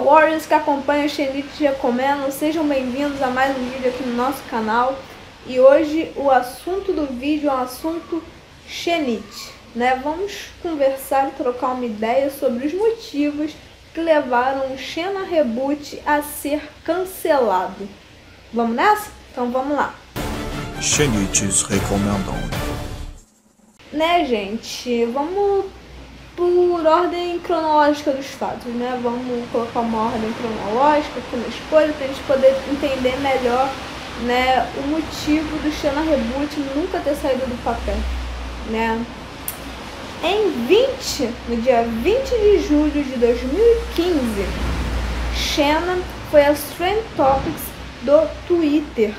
Warriors que acompanham o Xenite Recomendo, sejam bem-vindos a mais um vídeo aqui no nosso canal. E hoje o assunto do vídeo é um assunto Xenite, né? Vamos conversar e trocar uma ideia sobre os motivos que levaram o Xena Reboot a ser cancelado. Vamos nessa? Então vamos lá. Xenites Recomendam. Né, gente? Vamos por ordem cronológica dos fatos, né? Vamos colocar uma ordem cronológica aqui nas coisas pra gente poder entender melhor, né, o motivo do Xena Reboot nunca ter saído do papel, né? No dia 20 de julho de 2015, Xena foi aos Trend Topics do Twitter,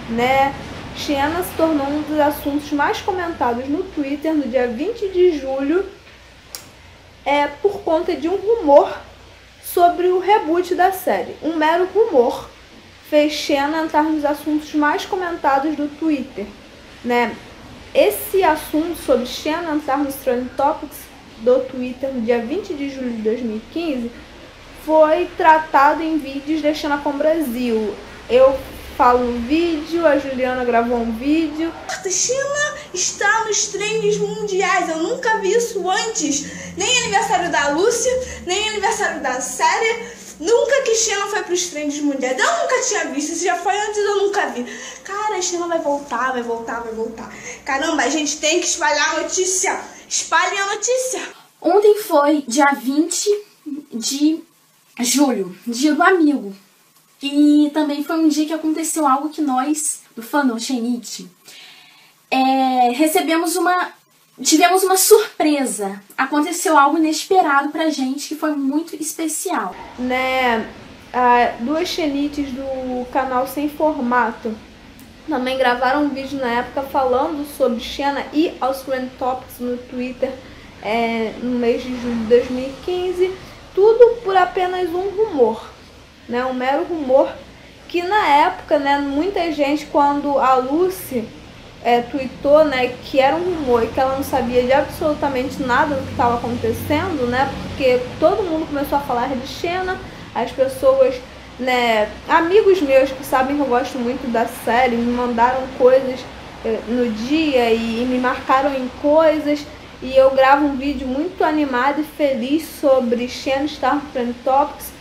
né? Xena se tornou um dos assuntos mais comentados no Twitter no dia 20 de julho por conta de um rumor sobre o reboot da série. Um mero rumor fez Xena entrar nos assuntos mais comentados do Twitter, né? Esse assunto sobre Xena entrar nos Trend Topics do Twitter no dia 20 de julho de 2015 foi tratado em vídeos da Xenacom Brasil. Eu falo no vídeo, a Juliana gravou um vídeo. Xena está nos trends mundiais, eu nunca vi isso antes. Nem aniversário da Lúcia, nem aniversário da série. Nunca que Xena foi pros trends mundiais. Eu nunca tinha visto, se já foi antes eu nunca vi. Cara, a Xena vai voltar, vai voltar, vai voltar. Caramba, a gente tem que espalhar a notícia. Espalhem a notícia. Ontem foi dia 20 de julho, dia do amigo. E também foi um dia que aconteceu algo que nós, do fandom Xenite, tivemos uma surpresa. Aconteceu algo inesperado pra gente que foi muito especial. Né, duas Xenites do canal Sem Formato também gravaram um vídeo na época falando sobre Xena e aos Trend Topics no Twitter no mês de julho de 2015. Tudo por apenas um rumor, né, um mero rumor que na época, né, muita gente, quando a Lucy tweetou, né, que era um rumor e que ela não sabia de absolutamente nada do que estava acontecendo, né, porque todo mundo começou a falar de Xena, as pessoas, né, amigos meus que sabem que eu gosto muito da série, me mandaram coisas no dia e me marcaram em coisas, e eu gravo um vídeo muito animado e feliz sobre Xena estar no Trend Topics.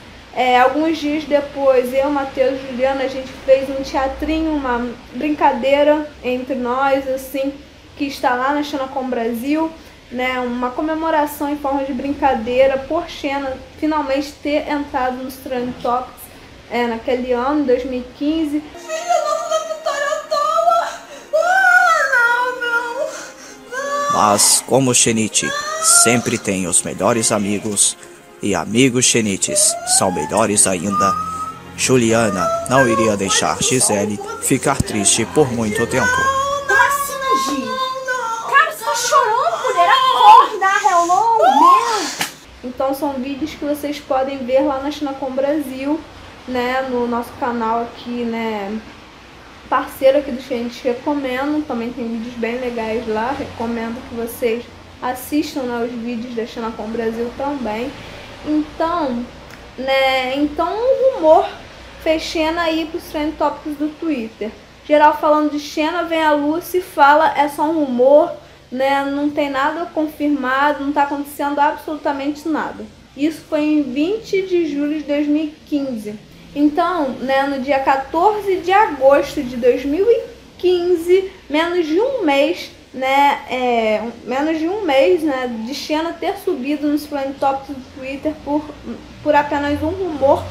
Alguns dias depois, eu, Matheus e Juliana, a gente fez um teatrinho, uma brincadeira entre nós, assim, que está lá na Xenacom Brasil, né, uma comemoração em forma de brincadeira por Xena finalmente ter entrado nos Trend Topics naquele ano, 2015. Filha, nossa da vitória à toa! Não. Mas, como Xenite sempre tem os melhores amigos, e amigos Xenites são melhores ainda, Juliana não iria deixar Gisele ficar triste por muito tempo. Vacina, Gi! Cara, você tá chorando, mulher? Acorda, hello, meu! Então são vídeos que vocês podem ver lá na Xenacom Brasil, né, no nosso canal aqui, né, parceiro aqui do Xenite Recomendo. Também tem vídeos bem legais lá, recomendo que vocês assistam, né, os vídeos da Xenacom Brasil também. Então, né, um rumor fez Xena ir para os Trend Topics do Twitter. Geral falando de Xena, vem a Lucy e fala, é só um rumor, né, não tem nada confirmado, não está acontecendo absolutamente nada. Isso foi em 20 de julho de 2015. Então, né, no dia 14 de agosto de 2015, menos de um mês, né, de Xena ter subido nos Trend Topics do Twitter por apenas um rumor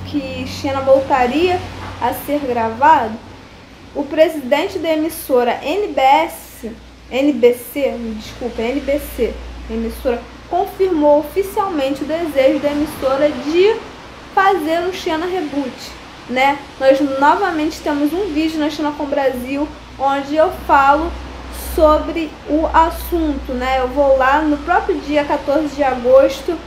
que Xena voltaria a ser gravado, o presidente da emissora NBC, emissora, confirmou oficialmente o desejo da emissora de fazer um Xena Reboot, né? Nós novamente temos um vídeo na Xenacom Brasil onde eu falo sobre o assunto, né? Eu vou lá no próprio dia 14 de agosto,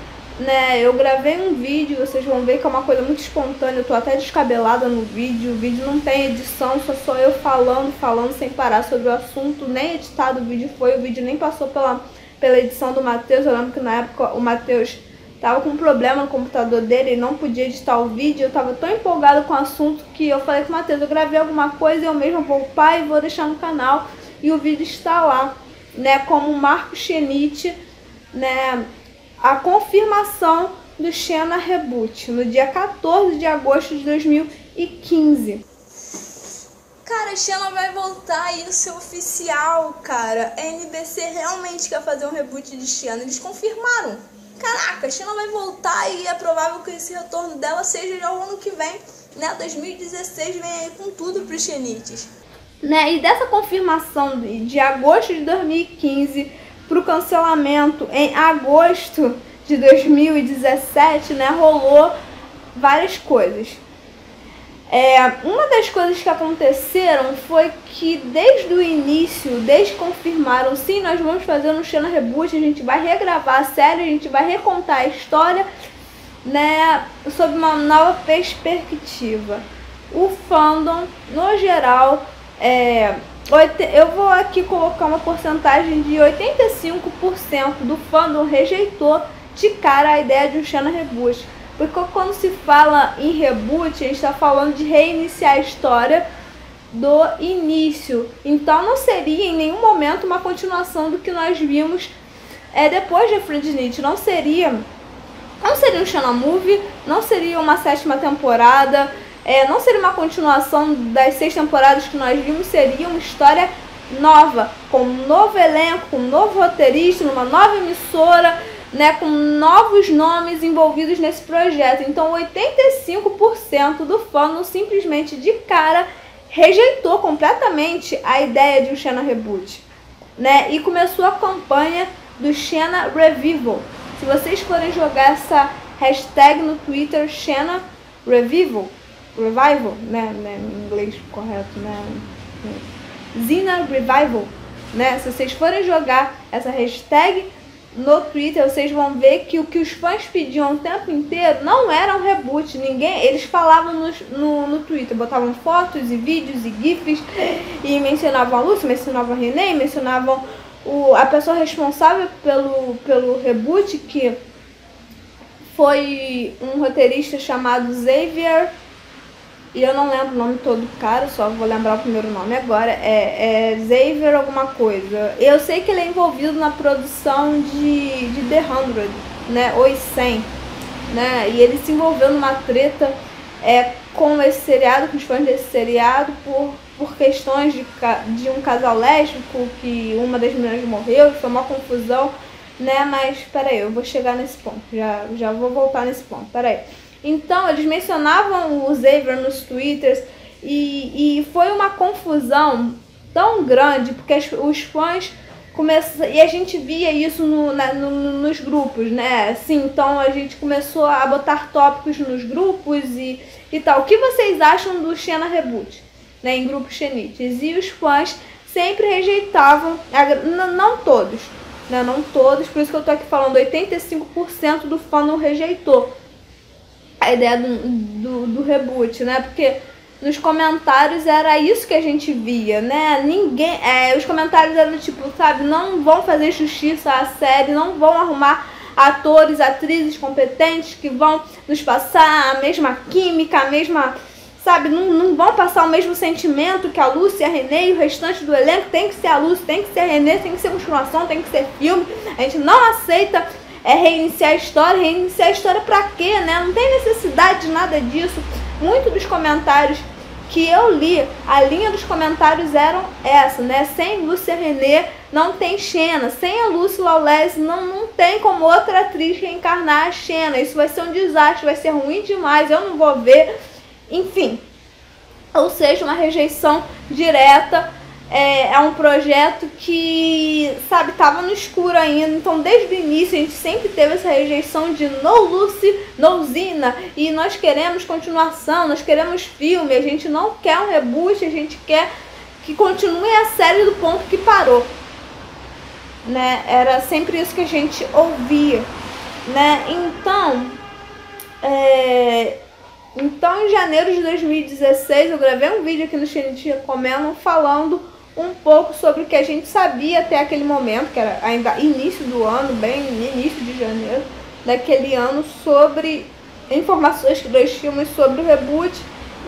né? Eu gravei um vídeo, vocês vão ver que é uma coisa muito espontânea, eu tô até descabelada no vídeo, o vídeo não tem edição, só eu falando sem parar sobre o assunto, nem editado o vídeo foi, o vídeo nem passou pela edição do Matheus. Eu lembro que na época o Matheus tava com um problema no computador dele, ele não podia editar o vídeo. Eu tava tão empolgado com o assunto que eu falei com o Matheus, eu gravei alguma coisa, eu mesma vou upar e vou deixar no canal. E o vídeo está lá, né, como Marco Schenitty, né, a confirmação do Xena Reboot, no dia 14 de agosto de 2015. Cara, Xena vai voltar, isso é oficial, cara. A NBC realmente quer fazer um reboot de Xena, eles confirmaram. Caraca, Xena vai voltar e é provável que esse retorno dela seja já o ano que vem, né? 2016 vem aí com tudo pros Xenites. Né? E dessa confirmação de agosto de 2015 pro cancelamento em agosto de 2017, né? Rolou várias coisas. Uma das coisas que aconteceram foi que desde o início, desde que confirmaram, sim, nós vamos fazer um Xena Reboot, a gente vai regravar a série, a gente vai recontar a história, né, sob uma nova perspectiva. O fandom, no geral, eu vou aqui colocar uma porcentagem de 85% do fandom rejeitou de cara a ideia de um Xena Reboot. Porque quando se fala em reboot, a gente está falando de reiniciar a história do início. Então não seria em nenhum momento uma continuação do que nós vimos depois de Friends Knit. Não seria um Xena Movie, não seria uma 7ª temporada, não seria uma continuação das 6 temporadas que nós vimos, seria uma história nova, com um novo elenco, com um novo roteirista, numa nova emissora, né, com novos nomes envolvidos nesse projeto. Então 85% do fandom simplesmente de cara rejeitou completamente a ideia de um Xena Reboot, né, e começou a campanha do Xena Revival. Se vocês forem jogar essa hashtag no Twitter, Xena Revival, né, em inglês correto, né, Xena Revival, né, se vocês forem jogar essa hashtag no Twitter, vocês vão ver que o que os fãs pediam o tempo inteiro não era um reboot. Eles falavam no Twitter, botavam fotos e vídeos e gifs e mencionavam a Lucy, mencionavam a Renee, mencionavam a pessoa responsável pelo reboot, que foi um roteirista chamado Xavier, e eu não lembro o nome todo do cara, só vou lembrar o primeiro nome agora, Xavier alguma coisa. Eu sei que ele é envolvido na produção de The 100, né, Os 100, né, e ele se envolveu numa treta com esse seriado, com os fãs desse seriado, por questões de um casal lésbico, que uma das meninas morreu, foi uma confusão, né, mas peraí, eu vou chegar nesse ponto, já vou voltar nesse ponto, peraí. Então, eles mencionavam o Xavier nos twitters e foi uma confusão tão grande, porque os fãs começaram, e a gente via isso nos grupos, né? Assim, então a gente começou a botar tópicos nos grupos e tal. O que vocês acham do Xena Reboot, né, em grupos xenites? E os fãs sempre rejeitavam, não todos, né? Não todos, por isso que eu tô aqui falando, 85% do fandom rejeitou a ideia do reboot, né? Porque nos comentários era isso que a gente via, né? Os comentários eram tipo, sabe, não vão fazer justiça à série, não vão arrumar atores, atrizes competentes que vão nos passar a mesma química, a mesma, sabe, não vão passar o mesmo sentimento que a Lucy, a Renee e o restante do elenco. Tem que ser a Lucy, tem que ser a Renee, tem que ser continuação, tem que ser filme. A gente não aceita reiniciar a história pra quê, né? Não tem necessidade de nada disso. Muitos dos comentários que eu li, a linha dos comentários eram essa, né? Sem Lucy e Renee não tem Xena, sem a Lucy Lawless não tem como outra atriz reencarnar a Xena. Isso vai ser um desastre, vai ser ruim demais, eu não vou ver, enfim. Ou seja, uma rejeição direta. É um projeto que, sabe, tava no escuro ainda. Então desde o início a gente sempre teve essa rejeição de no Lucy, no Xena, e nós queremos continuação, nós queremos filme, a gente não quer um reboot, a gente quer que continue a série do ponto que parou, né? Era sempre isso que a gente ouvia, né? Então em janeiro de 2016 eu gravei um vídeo aqui no Xenites Recomendam falando um pouco sobre o que a gente sabia até aquele momento, que era ainda início do ano, bem início de janeiro, daquele ano sobre informações que nós tínhamos sobre o reboot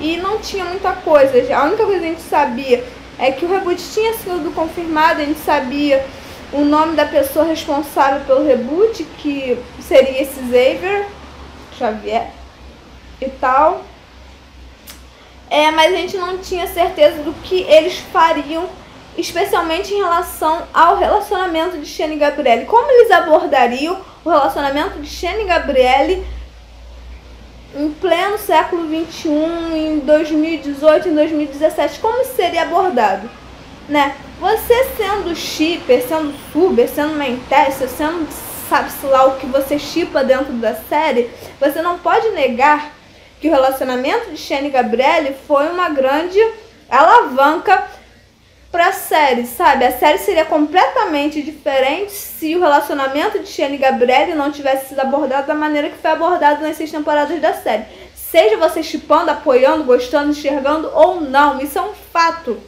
e não tinha muita coisa. A única coisa que a gente sabia é que o reboot tinha sido confirmado, a gente sabia o nome da pessoa responsável pelo reboot, que seria esse Xavier e tal. Mas a gente não tinha certeza do que eles fariam, especialmente em relação ao relacionamento de Shane e Gabrielle. Como eles abordariam o relacionamento de Shane e Gabrielle em pleno século XXI, em 2018, em 2017, como seria abordado, né? Você sendo shipper, sendo suber, sendo main tester, sendo sabe-se lá o que você shippa dentro da série, você não pode negar que o relacionamento de Shane e Gabrielle foi uma grande alavanca para a série, sabe? A série seria completamente diferente se o relacionamento de Shane e Gabrielle não tivesse sido abordado da maneira que foi abordado nas 6 temporadas da série. Seja você shippando, apoiando, gostando, enxergando ou não, isso é um fato,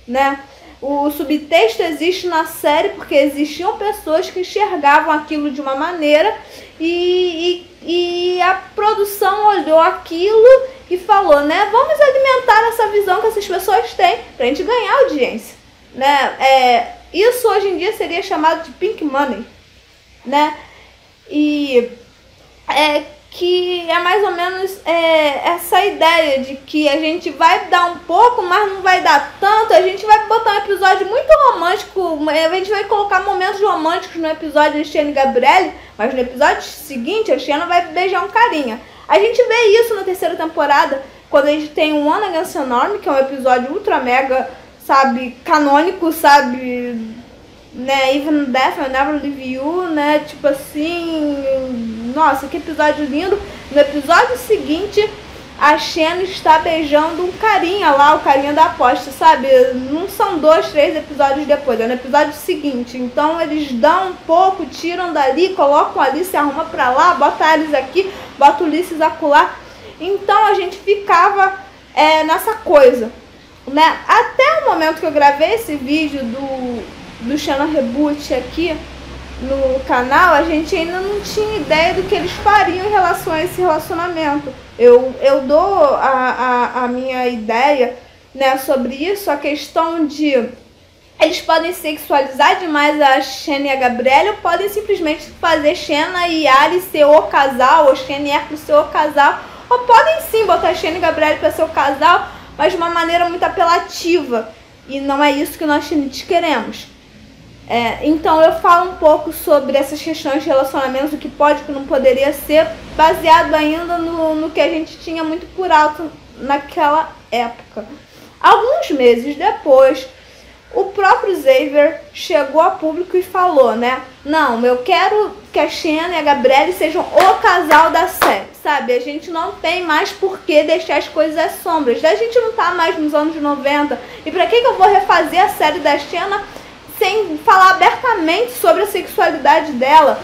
né? O subtexto existe na série porque existiam pessoas que enxergavam aquilo de uma maneira e a produção olhou aquilo e falou, né, vamos alimentar essa visão que essas pessoas têm pra gente ganhar audiência, né? Isso hoje em dia seria chamado de pink money, né? E que é mais ou menos essa ideia de que a gente vai dar um pouco, mas não vai dar tanto. A gente vai botar um episódio muito romântico, a gente vai colocar momentos românticos no episódio de Shane e Gabrielle, mas no episódio seguinte a Shane vai beijar um carinha. A gente vê isso na 3ª temporada, quando a gente tem o One Against an Army, que é um episódio ultra mega, sabe, canônico, sabe, né, Even Death I'll Never Leave You, né, tipo assim, nossa, que episódio lindo. No episódio seguinte, a Shane está beijando um carinha lá, o carinha da aposta, sabe, não são 2, 3 episódios depois, é no episódio seguinte. Então eles dão um pouco, tiram dali, colocam ali, se arruma pra lá, bota a Alice aqui, bota o Ulysses acolá. Então a gente ficava nessa coisa, né, até o momento que eu gravei esse vídeo do Shannon Reboot aqui no canal, a gente ainda não tinha ideia do que eles fariam em relação a esse relacionamento. Eu dou a minha ideia, né, sobre isso, a questão de eles podem sexualizar demais a Shane e a Gabrielle, ou podem simplesmente fazer Shana e Alice ser o casal, ou Shane e Hércules ser o casal, ou podem sim botar Shane e Gabrielle para ser o casal, mas de uma maneira muito apelativa, e não é isso que nós Shanites queremos. Então eu falo um pouco sobre essas questões de relacionamentos, o que pode e o que não poderia ser, baseado ainda no que a gente tinha muito por alto naquela época. Alguns meses depois, o próprio Xavier chegou a público e falou, né, não, eu quero que a Shana e a Gabrielle sejam o casal da série, sabe? A gente não tem mais por que deixar as coisas às sombras, a gente não tá mais nos anos 90, e pra que eu vou refazer a série da Shana sem falar abertamente sobre a sexualidade dela,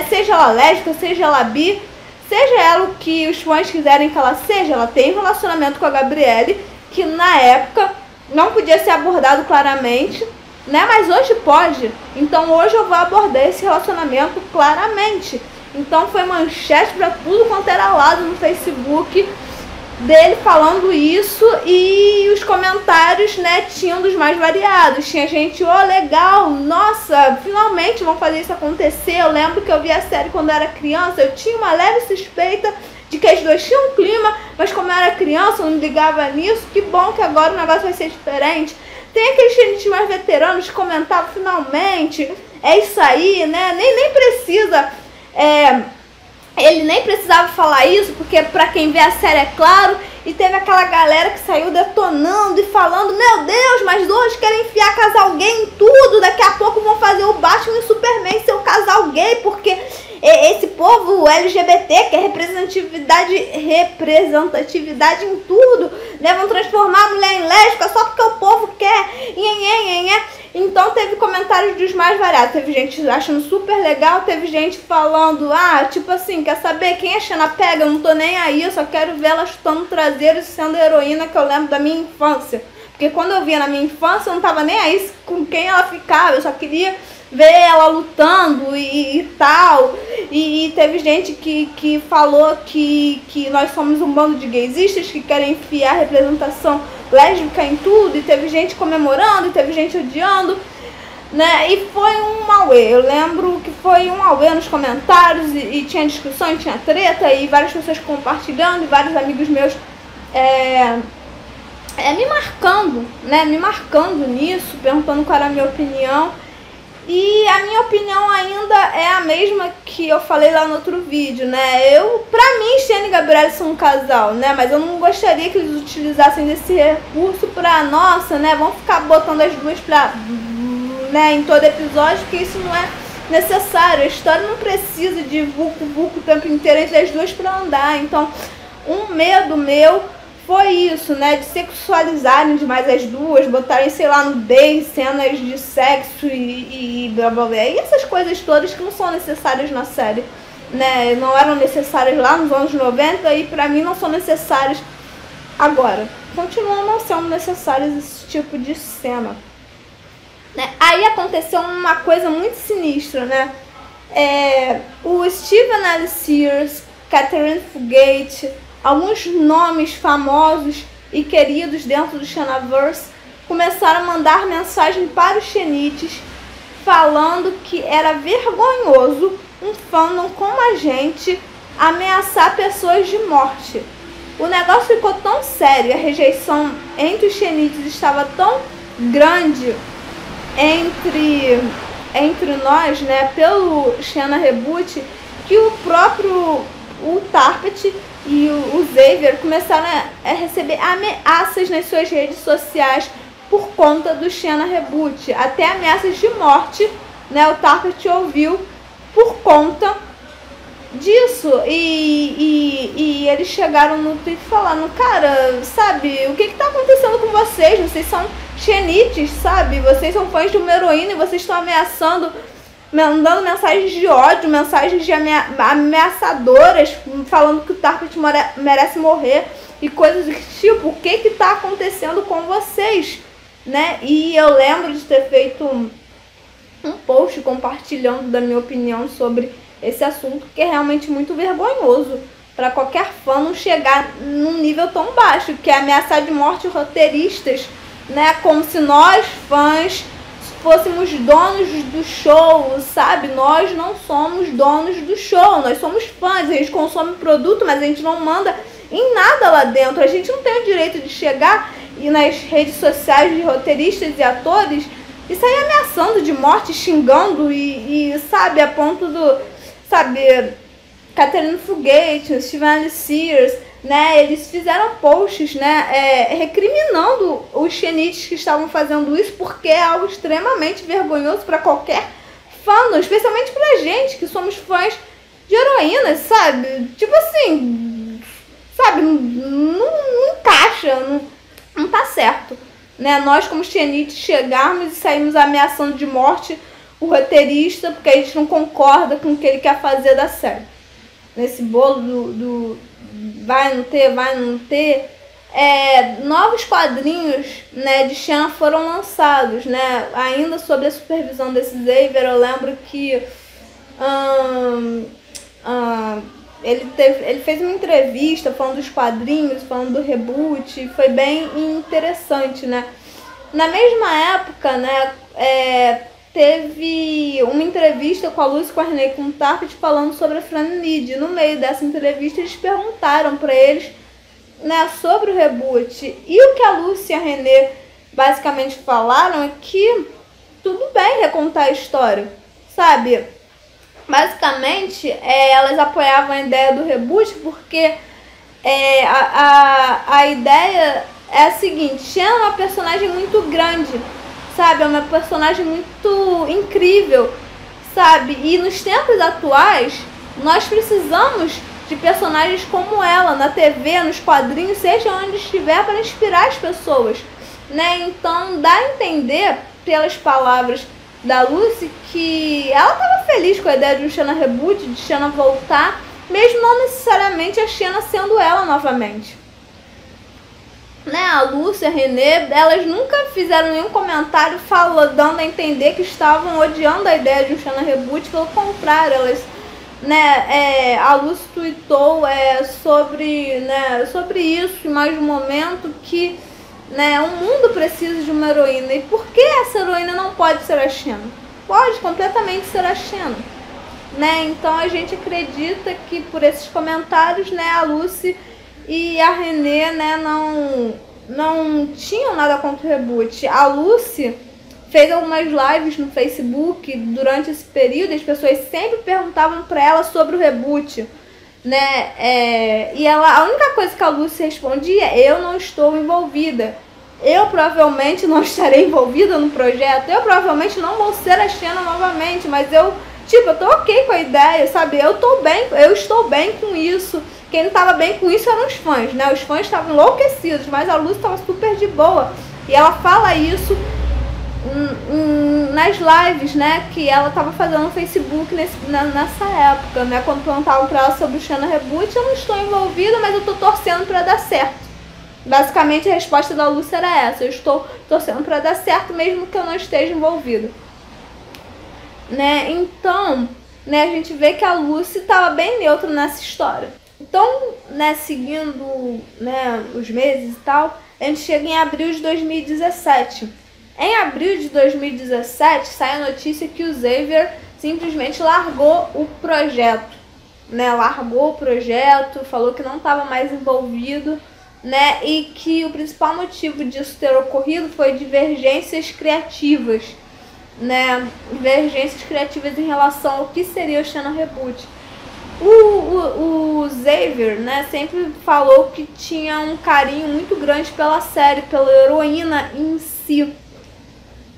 seja ela lésbica, seja ela bi, seja ela o que os fãs quiserem que ela seja. Ela tem um relacionamento com a Gabrielle, que na época não podia ser abordado claramente, né? Mas hoje pode. Então hoje eu vou abordar esse relacionamento claramente. Então foi manchete pra tudo quanto era lado no Facebook dele falando isso, e os comentários, né, tinham dos mais variados. Tinha gente, legal, nossa, finalmente vão fazer isso acontecer. Eu lembro que eu vi a série quando eu era criança, eu tinha uma leve suspeita de que as duas tinham um clima, mas como eu era criança, eu não ligava nisso. Que bom que agora o negócio vai ser diferente. Tem aqueles gente mais veteranos que comentavam, finalmente, é isso aí, né, nem precisa... Ele nem precisava falar isso, porque pra quem vê a série é claro. E teve aquela galera que saiu detonando e falando, meu Deus, mas hoje querem enfiar casal gay em tudo. Daqui a pouco vão fazer o Batman e o Superman ser o casal gay, porque esse povo LGBT quer representatividade em tudo, né? Vão transformar a mulher em lésbica só porque o povo quer. Então teve comentários dos mais variados. Teve gente achando super legal, teve gente falando, tipo assim, quer saber quem a Shana pega? Eu não tô nem aí, eu só quero ver ela chutando traseiros e sendo a heroína que eu lembro da minha infância. Porque quando eu via na minha infância, eu não tava nem aí com quem ela ficava, eu só queria ver ela lutando e tal. E teve gente que falou que nós somos um bando de gaysistas que querem enfiar representação lésbica em tudo. E teve gente comemorando, e teve gente odiando, né? E foi um auê. Eu lembro que foi um auê nos comentários, e tinha discussão, e tinha treta, e várias pessoas compartilhando, e vários amigos meus me marcando, né? Me marcando nisso, perguntando qual era a minha opinião. E a minha opinião ainda é a mesma que eu falei lá no outro vídeo, né? Pra mim, Xena e Gabrielle são um casal, né? Mas eu não gostaria que eles utilizassem desse recurso pra, nossa, né? Vamos ficar botando as duas pra, né, em todo episódio, porque isso não é necessário. A história não precisa de vulco o tempo inteiro entre as duas pra andar. Então, um medo meu foi isso, né, de sexualizarem demais as duas, botarem, sei lá, nudez, cenas de sexo e blá blá blá, e essas coisas todas que não são necessárias na série, né, não eram necessárias lá nos anos 90 e pra mim não são necessárias agora. Continuam não sendo necessárias esse tipo de cena, né. Aí aconteceu uma coisa muito sinistra, né, o Steven L. Sears, Catherine Fugate, alguns nomes famosos e queridos dentro do Xenaverse começaram a mandar mensagem para os Xenites falando que era vergonhoso um fandom como a gente ameaçar pessoas de morte. O negócio ficou tão sério, a rejeição entre os Xenites estava tão grande entre nós, né, pelo Xena Reboot, que o próprio Tarpet e o Xavier começaram a receber ameaças nas suas redes sociais por conta do Xena Reboot. Até ameaças de morte, né? O Tarpet ouviu por conta disso. E eles chegaram no Twitter falando, cara, sabe, o que tá acontecendo com vocês? Vocês são Xenites, sabe? Vocês são fãs de uma heroína e vocês estão ameaçando, mandando mensagens de ódio, mensagens de ameaçadoras, falando que o Tarpet merece morrer e coisas do tipo. O que tá acontecendo com vocês, né? E eu lembro de ter feito um post compartilhando da minha opinião sobre esse assunto, que é realmente muito vergonhoso para qualquer fã não chegar num nível tão baixo, que é ameaçar de morte roteiristas, né? Como se nós, fãs, fôssemos donos do show, sabe? Nós não somos donos do show, nós somos fãs, a gente consome produto, mas a gente não manda em nada lá dentro. A gente não tem o direito de chegar e nas redes sociais de roteiristas e atores e sair ameaçando de morte, xingando e sabe, a ponto do, sabe, Catherine Fugate, Steven L. Sears, né, eles fizeram posts, né, recriminando os Xenites que estavam fazendo isso, porque é algo extremamente vergonhoso para qualquer fã, especialmente pra gente, que somos fãs de heroínas, sabe? Tipo assim, sabe, não encaixa, não tá certo, né? Nós, como Xenites, chegarmos e sairmos ameaçando de morte o roteirista, porque a gente não concorda com o que ele quer fazer da série. Nesse bolo do vai não ter, novos quadrinhos, né, de Xena foram lançados, né, ainda sob a supervisão desse Xavier. Eu lembro que ele fez uma entrevista falando dos quadrinhos, falando do reboot, foi bem interessante, né. Na mesma época, né, teve uma entrevista com a Lucy Quarney com o Tarpet falando sobre a Fran Lead. No meio dessa entrevista eles perguntaram para eles, né, sobre o reboot. E o que a Lucy e a Renée basicamente falaram é que tudo bem recontar a história, sabe? Basicamente, elas apoiavam a ideia do reboot porque a ideia é a seguinte: Xena é uma personagem muito grande, sabe? É uma personagem muito incrível, sabe? E nos tempos atuais, nós precisamos de personagens como ela, na TV, nos quadrinhos, seja onde estiver, para inspirar as pessoas, né? Então, dá a entender, pelas palavras da Lucy, que ela estava feliz com a ideia de um Xena reboot, de Xena voltar, mesmo não necessariamente a Xena sendo ela novamente. né, a Lúcia, a Renée, elas nunca fizeram nenhum comentário dando a entender que estavam odiando a ideia de um Xena Reboot. Pelo contrário, elas, né, a Lúcia tweetou sobre isso em mais um momento, que, né, o mundo precisa de uma heroína. E por que essa heroína não pode ser a Xena? Pode completamente ser a Xena, né? Então a gente acredita que por esses comentários, né, a Lucy e a Renée, né, não tinham nada contra o reboot. A Lucy fez algumas lives no Facebook durante esse período, as pessoas sempre perguntavam para ela sobre o reboot, né? E a única coisa que a Lucy respondia é: eu não estou envolvida. Eu provavelmente não estarei envolvida no projeto. Eu provavelmente não vou ser a Xena novamente, mas eu tô ok com a ideia, sabe? Eu estou bem com isso. Quem não estava bem com isso eram os fãs, né? Os fãs estavam enlouquecidos, mas a Lucy estava super de boa. E ela fala isso nas lives, né, que ela estava fazendo no Facebook nessa época, né? Quando perguntavam para ela sobre o Xena Reboot: eu não estou envolvida, mas eu estou torcendo para dar certo. Basicamente a resposta da Lucy era essa: eu estou torcendo para dar certo mesmo que eu não esteja envolvida, né? Então, né, a gente vê que a Lucy estava bem neutra nessa história. Então, né, seguindo, né, os meses e tal, a gente chega em abril de 2017. Em abril de 2017 sai a notícia que o Xavier simplesmente largou o projeto, né? Largou o projeto, falou que não estava mais envolvido, né? E que o principal motivo disso ter ocorrido foi divergências criativas, né? Divergências criativas em relação ao que seria o Xena Reboot. O Xavier, né, sempre falou que tinha um carinho muito grande pela série, pela heroína em si,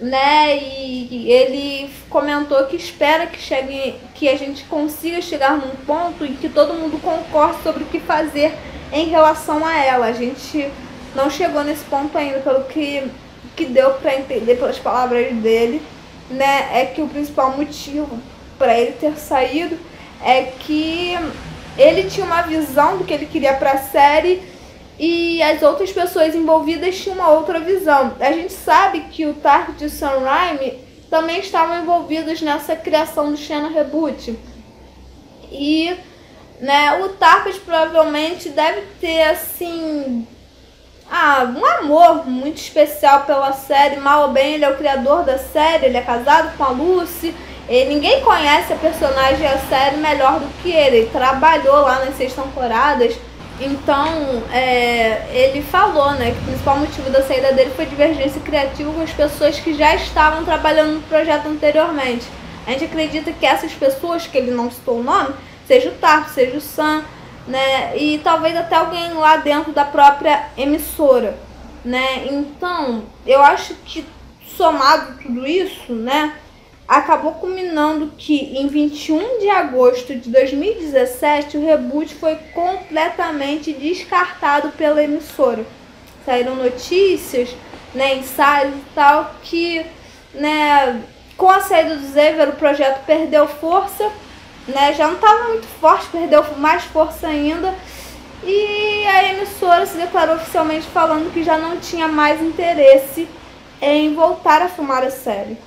né? E ele comentou que espera que a gente consiga chegar num ponto em que todo mundo concorde sobre o que fazer em relação a ela. A gente não chegou nesse ponto ainda, pelo que deu para entender pelas palavras dele, né? É que o principal motivo para ele ter saído é que ele tinha uma visão do que ele queria para a série e as outras pessoas envolvidas tinham uma outra visão. A gente sabe que o Target e o Sam Raimi também estavam envolvidos nessa criação do Xena Reboot. E, né, o Target provavelmente deve ter, assim, um amor muito especial pela série. Mal ou bem, ele é o criador da série, ele é casado com a Lucy. Ninguém conhece a personagem e a série melhor do que ele trabalhou lá nas 6 temporadas. Então, ele falou, né, que o principal motivo da saída dele foi divergência criativa com as pessoas que já estavam trabalhando no projeto anteriormente. A gente acredita que essas pessoas, que ele não citou o nome, seja o Tarp, seja o Sam, né, e talvez até alguém lá dentro da própria emissora, né. Então, eu acho que, somado tudo isso, né, acabou culminando que em 21 de agosto de 2017 o reboot foi completamente descartado pela emissora. Saíram notícias, né, ensaios e tal, que, né, com a saída do Xavier o projeto perdeu força, né, já não estava muito forte, perdeu mais força ainda, e a emissora se declarou oficialmente falando que já não tinha mais interesse em voltar a filmar a série.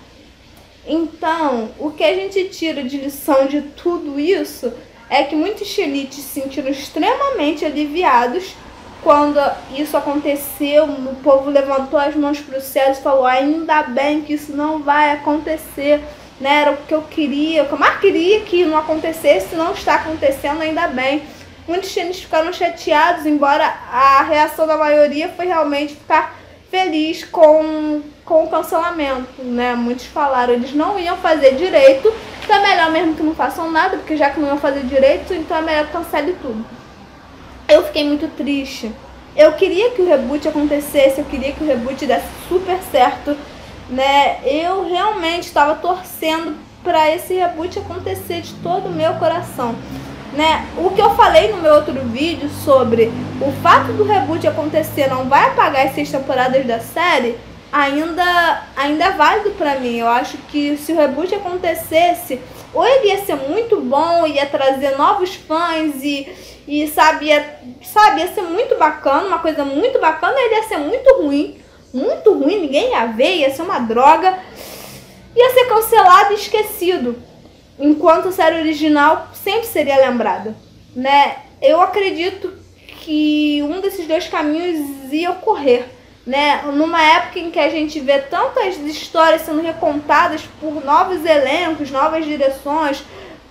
Então, o que a gente tira de lição de tudo isso é que muitos xenites se sentiram extremamente aliviados quando isso aconteceu. O povo levantou as mãos para o céu e falou: ainda bem que isso não vai acontecer, né? Era o que eu queria, o que eu mais queria que não acontecesse, não está acontecendo, ainda bem. Muitos xenites ficaram chateados, embora a reação da maioria foi realmente ficar feliz com o cancelamento, né? Muitos falaram, eles não iam fazer direito, então é melhor mesmo que não façam nada, porque já que não iam fazer direito, então é melhor que cancele tudo. Eu fiquei muito triste. Eu queria que o reboot acontecesse, eu queria que o reboot desse super certo, né? Eu realmente estava torcendo para esse reboot acontecer de todo o meu coração, né? O que eu falei no meu outro vídeo sobre o fato do reboot acontecer não vai apagar as 6 temporadas da série, ainda é válido pra mim. Eu acho que se o reboot acontecesse, ou ele ia ser muito bom, ia trazer novos fãs e sabe, ia ser muito bacana, uma coisa muito bacana, ele ia ser muito ruim, ninguém ia ver, ia ser uma droga, ia ser cancelado e esquecido, enquanto a série original sempre seria lembrada, né? Eu acredito que um desses dois caminhos ia ocorrer, né? Numa época em que a gente vê tantas histórias sendo recontadas por novos elencos, novas direções,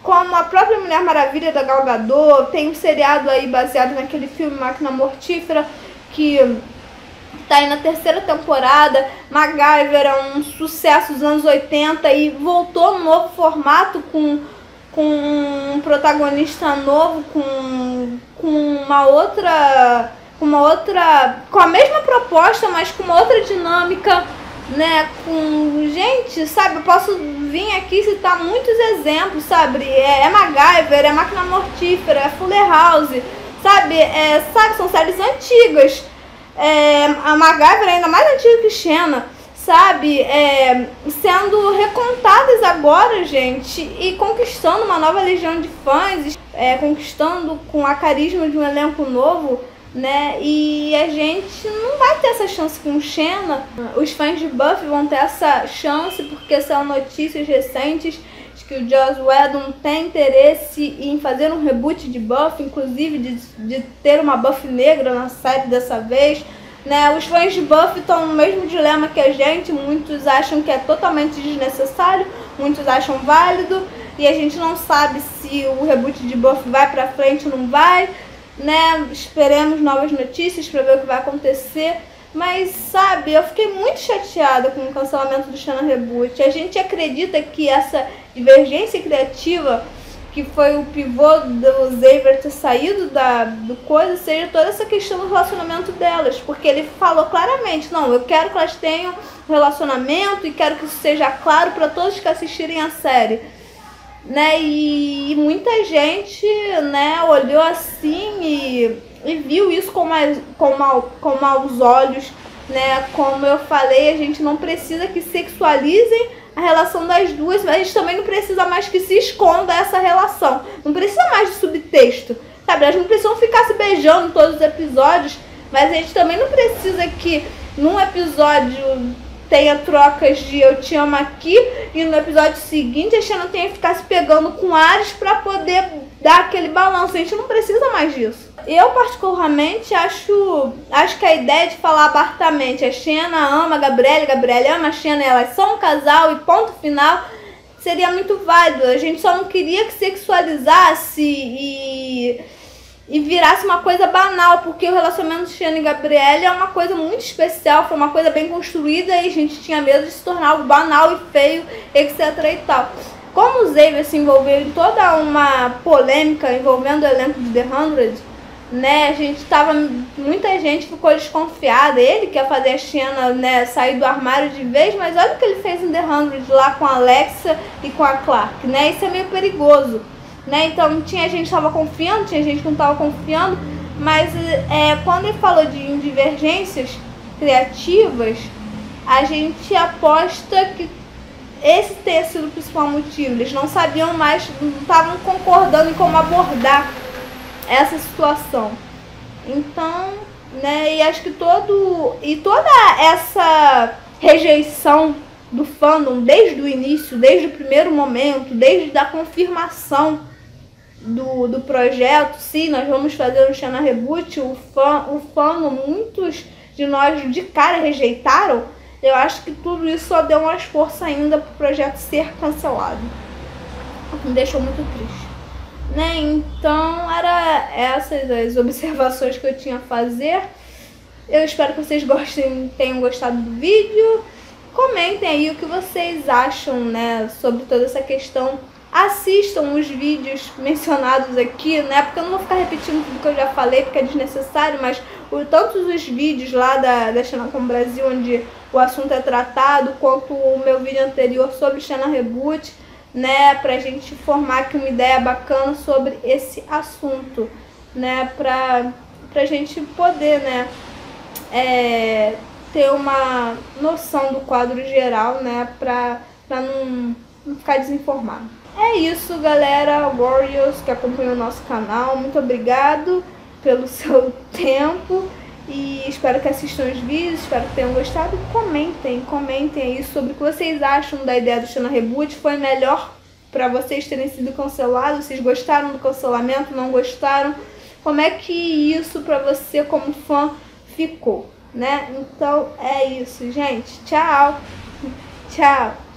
como a própria Mulher Maravilha da Gal Gadot, tem um seriado aí baseado naquele filme Máquina Mortífera, que tá aí na 3ª temporada. MacGyver é um sucesso dos anos 80 e voltou no novo formato com um protagonista novo, com a mesma proposta, mas com uma outra dinâmica, né? Gente, sabe, eu posso vir aqui citar muitos exemplos, sabe? É MacGyver, é Máquina Mortífera, é Fuller House, sabe? São séries antigas. A MacGyver é ainda mais antiga que Xena, sabe? Sendo recontadas agora, gente, e conquistando uma nova legião de fãs, conquistando com a carisma de um elenco novo, né? E a gente não vai ter essa chance com Xena. Os fãs de Buffy vão ter essa chance porque são notícias recentes de que o Joss Whedon tem interesse em fazer um reboot de Buffy, inclusive de ter uma Buffy negra na série dessa vez, né? Os fãs de Buffy estão no mesmo dilema que a gente. Muitos acham que é totalmente desnecessário, muitos acham válido, e a gente não sabe se o reboot de Buffy vai pra frente ou não vai, né? Esperemos novas notícias para ver o que vai acontecer. Mas, sabe, eu fiquei muito chateada com o cancelamento do Xena Reboot. A gente acredita que essa divergência criativa, que foi o pivô do Xavier ter saído do coisa, seja toda essa questão do relacionamento delas. Porque ele falou claramente, não, eu quero que elas tenham um relacionamento e quero que isso seja claro para todos que assistirem a série, né? E muita gente, né, olhou assim e viu isso com maus olhos, né? Como eu falei, a gente não precisa que sexualizem a relação das duas, mas a gente também não precisa mais que se esconda essa relação. Não precisa mais de subtexto, sabe? Elas não precisam ficar se beijando em todos os episódios, mas a gente também não precisa que num episódio tenha trocas de eu te amo aqui e no episódio seguinte a Xena tenha que ficar se pegando com Ares pra poder dar aquele balanço. A gente não precisa mais disso. Eu particularmente acho que a ideia de falar abertamente a Xena ama a Gabrielle ama a Xena, elas são um casal e ponto final, seria muito válido. A gente só não queria que sexualizasse e virasse uma coisa banal, porque o relacionamento de Xena e Gabrielle é uma coisa muito especial, foi uma coisa bem construída e a gente tinha medo de se tornar algo banal e feio, etc e tal. Como o Xavier se envolveu em toda uma polêmica envolvendo o elenco de The 100, né, muita gente ficou desconfiada. Ele quer fazer a Xena, né, sair do armário de vez, mas olha o que ele fez em The 100 lá com a Alexa e com a Clark, né, isso é meio perigoso, né? Então tinha gente que estava confiando, tinha gente que não estava confiando, mas quando ele falou de divergências criativas, a gente aposta que esse tenha sido o principal motivo. Eles não sabiam mais, não estavam concordando em como abordar essa situação. Então, né, e acho que toda essa rejeição do fandom desde o início, desde o primeiro momento, desde a confirmação do projeto, sim, nós vamos fazer um Xena Reboot, o fandom, muitos de nós de cara rejeitaram. Eu acho que tudo isso só deu mais força ainda para o projeto ser cancelado. Me deixou muito triste, né? Então, era essas as observações que eu tinha a fazer. Eu espero que vocês tenham gostado do vídeo. Comentem aí o que vocês acham, né, sobre toda essa questão. Assistam os vídeos mencionados aqui, né, porque eu não vou ficar repetindo tudo que eu já falei, porque é desnecessário, mas tanto os vídeos lá da Xenacom Brasil, onde o assunto é tratado, quanto o meu vídeo anterior sobre Xena Reboot, né, pra gente formar aqui uma ideia bacana sobre esse assunto, né, pra gente poder, né, ter uma noção do quadro geral, né, pra não ficar desinformado. É isso, galera, Warriors que acompanham o nosso canal, muito obrigado pelo seu tempo e espero que assistam os vídeos, espero que tenham gostado. Comentem aí sobre o que vocês acham da ideia do Shiona Reboot. Foi melhor para vocês terem sido cancelados? Vocês gostaram do cancelamento? Não gostaram? Como é que isso para você como fã ficou, né? Então é isso, gente. Tchau! Tchau!